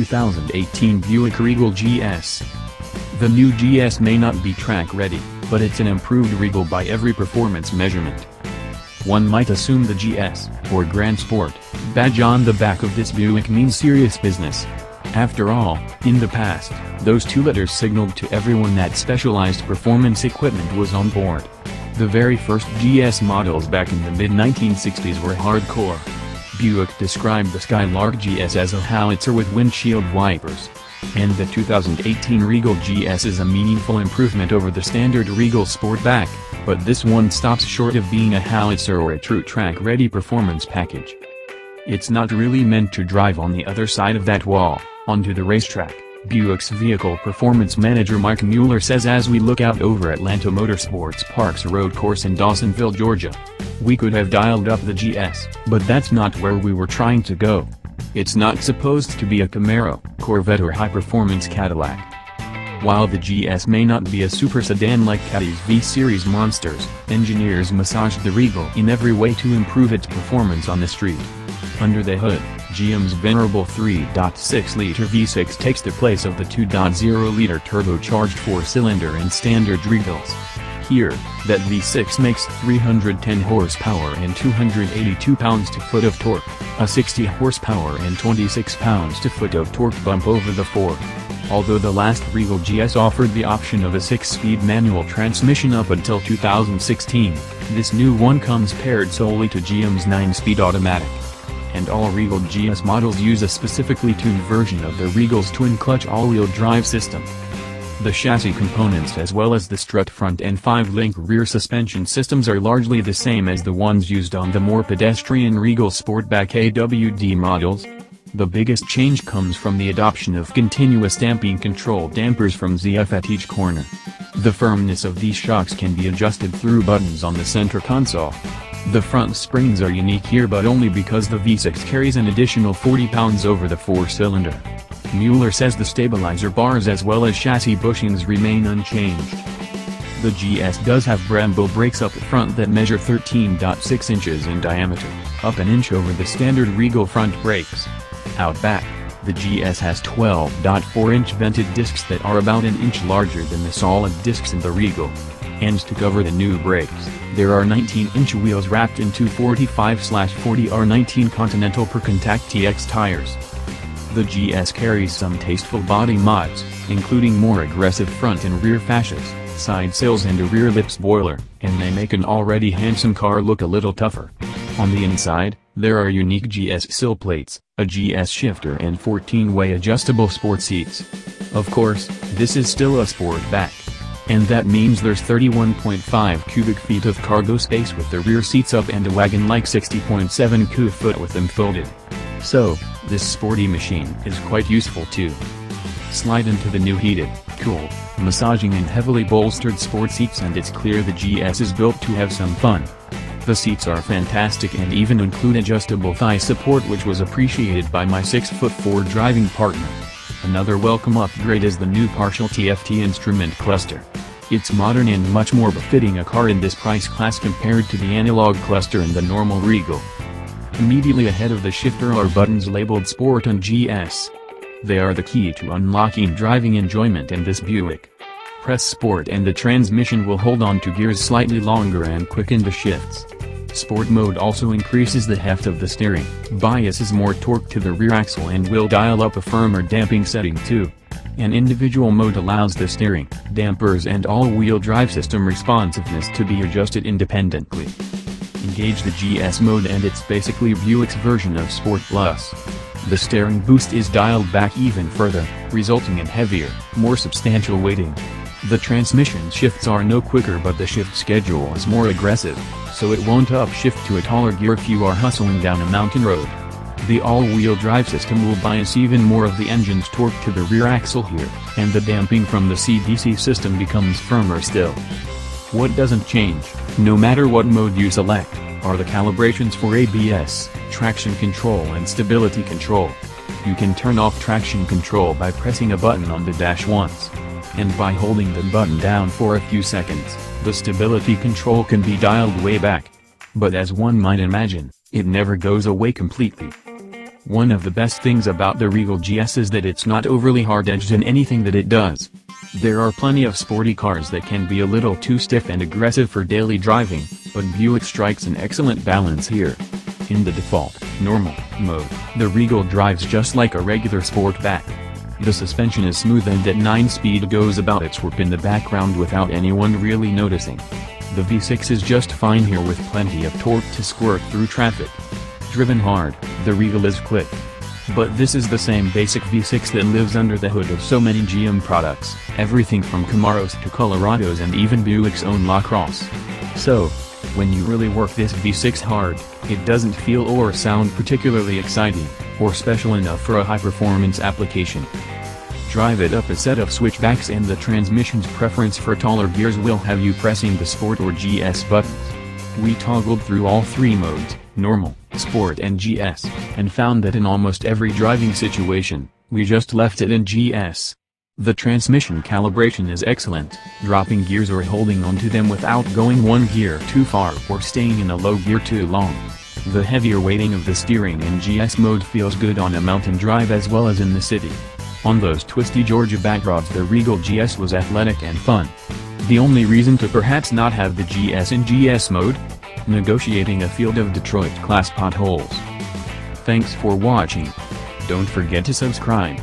2018 Buick Regal GS. The new GS may not be track-ready, but it's an improved Regal by every performance measurement. One might assume the GS, or Grand Sport, badge on the back of this Buick means serious business. After all, in the past, those two letters signaled to everyone that specialized performance equipment was on board. The very first GS models back in the mid-1960s were hardcore. Buick described the Skylark GS as a howitzer with windshield wipers. And the 2018 Regal GS is a meaningful improvement over the standard Regal Sportback, but this one stops short of being a howitzer or a true track-ready performance package. It's not really meant to drive on the other side of that wall, onto the racetrack, Buick's vehicle performance manager Mike Mueller says as we look out over Atlanta Motorsports Park's road course in Dawsonville, Georgia. We could have dialed up the GS, but that's not where we were trying to go. It's not supposed to be a Camaro, Corvette or high-performance Cadillac. While the GS may not be a super sedan like Caddy's V-Series monsters, engineers massaged the Regal in every way to improve its performance on the street. Under the hood, GM's venerable 3.6-liter V6 takes the place of the 2.0-liter turbocharged four-cylinder in standard Regals. Here, that V6 makes 310 horsepower and 282 pounds-to-foot of torque, a 60 horsepower and 26 pounds-to-foot of torque bump over the 4. Although the last Regal GS offered the option of a 6-speed manual transmission up until 2016, this new one comes paired solely to GM's 9-speed automatic. And all Regal GS models use a specifically tuned version of the Regal's twin-clutch all-wheel drive system. The chassis components as well as the strut front and 5-link rear suspension systems are largely the same as the ones used on the more pedestrian Regal Sportback AWD models. The biggest change comes from the adoption of continuous damping control dampers from ZF at each corner. The firmness of these shocks can be adjusted through buttons on the center console. The front springs are unique here but only because the V6 carries an additional 40 pounds over the 4-cylinder. Mueller says the stabilizer bars as well as chassis bushings remain unchanged. The GS does have Brembo brakes up front that measure 13.6 inches in diameter, up an inch over the standard Regal front brakes. Out back, the GS has 12.4-inch vented discs that are about an inch larger than the solid discs in the Regal. And to cover the new brakes, there are 19-inch wheels wrapped in 245/40R19 Continental Per Contact TX tires. The GS carries some tasteful body mods, including more aggressive front and rear fascias, side sails and a rear lip spoiler, and they make an already handsome car look a little tougher. On the inside, there are unique GS sill plates, a GS shifter and 14-way adjustable sport seats. Of course, this is still a Sportback. And that means there's 31.5 cubic feet of cargo space with the rear seats up and a wagon-like 60.7 cu-foot with them folded. So, this sporty machine is quite useful too. Slide into the new heated, cooled, massaging and heavily bolstered sport seats and it's clear the GS is built to have some fun. The seats are fantastic and even include adjustable thigh support which was appreciated by my 6'4" driving partner. Another welcome upgrade is the new partial TFT instrument cluster. It's modern and much more befitting a car in this price class compared to the analog cluster in the normal Regal. Immediately ahead of the shifter are buttons labeled Sport and GS. They are the key to unlocking driving enjoyment in this Buick. Press Sport and the transmission will hold on to gears slightly longer and quicken the shifts. Sport mode also increases the heft of the steering, biases more torque to the rear axle and will dial up a firmer damping setting too. An individual mode allows the steering, dampers and all-wheel drive system responsiveness to be adjusted independently. Engage the GS mode and it's basically Buick's version of Sport Plus. The steering boost is dialed back even further, resulting in heavier, more substantial weighting. The transmission shifts are no quicker but the shift schedule is more aggressive, so it won't upshift to a taller gear if you are hustling down a mountain road. The all-wheel drive system will bias even more of the engine's torque to the rear axle here, and the damping from the CDC system becomes firmer still. What doesn't change, no matter what mode you select, are the calibrations for ABS, traction control and stability control. You can turn off traction control by pressing a button on the dash once. And by holding the button down for a few seconds, the stability control can be dialed way back. But as one might imagine, it never goes away completely. One of the best things about the Regal GS is that it's not overly hard-edged in anything that it does. There are plenty of sporty cars that can be a little too stiff and aggressive for daily driving, but Buick strikes an excellent balance here. In the default, normal, mode, the Regal drives just like a regular Sportback. The suspension is smooth and at 9-speed goes about its warp in the background without anyone really noticing. The V6 is just fine here with plenty of torque to squirt through traffic. Driven hard, the Regal is quick. But this is the same basic V6 that lives under the hood of so many GM products, everything from Camaros to Colorados and even Buick's own LaCrosse. So, when you really work this V6 hard, it doesn't feel or sound particularly exciting, or special enough for a high-performance application. Drive it up a set of switchbacks and the transmission's preference for taller gears will have you pressing the Sport or GS buttons. We toggled through all three modes, normal, Sport and GS, and found that in almost every driving situation, we just left it in GS. The transmission calibration is excellent, dropping gears or holding onto them without going one gear too far or staying in a low gear too long. The heavier weighting of the steering in GS mode feels good on a mountain drive as well as in the city. On those twisty Georgia backroads the Regal GS was athletic and fun. The only reason to perhaps not have the GS in GS mode? Negotiating a field of Detroit-class potholes. Thanks for watching. Don't forget to subscribe.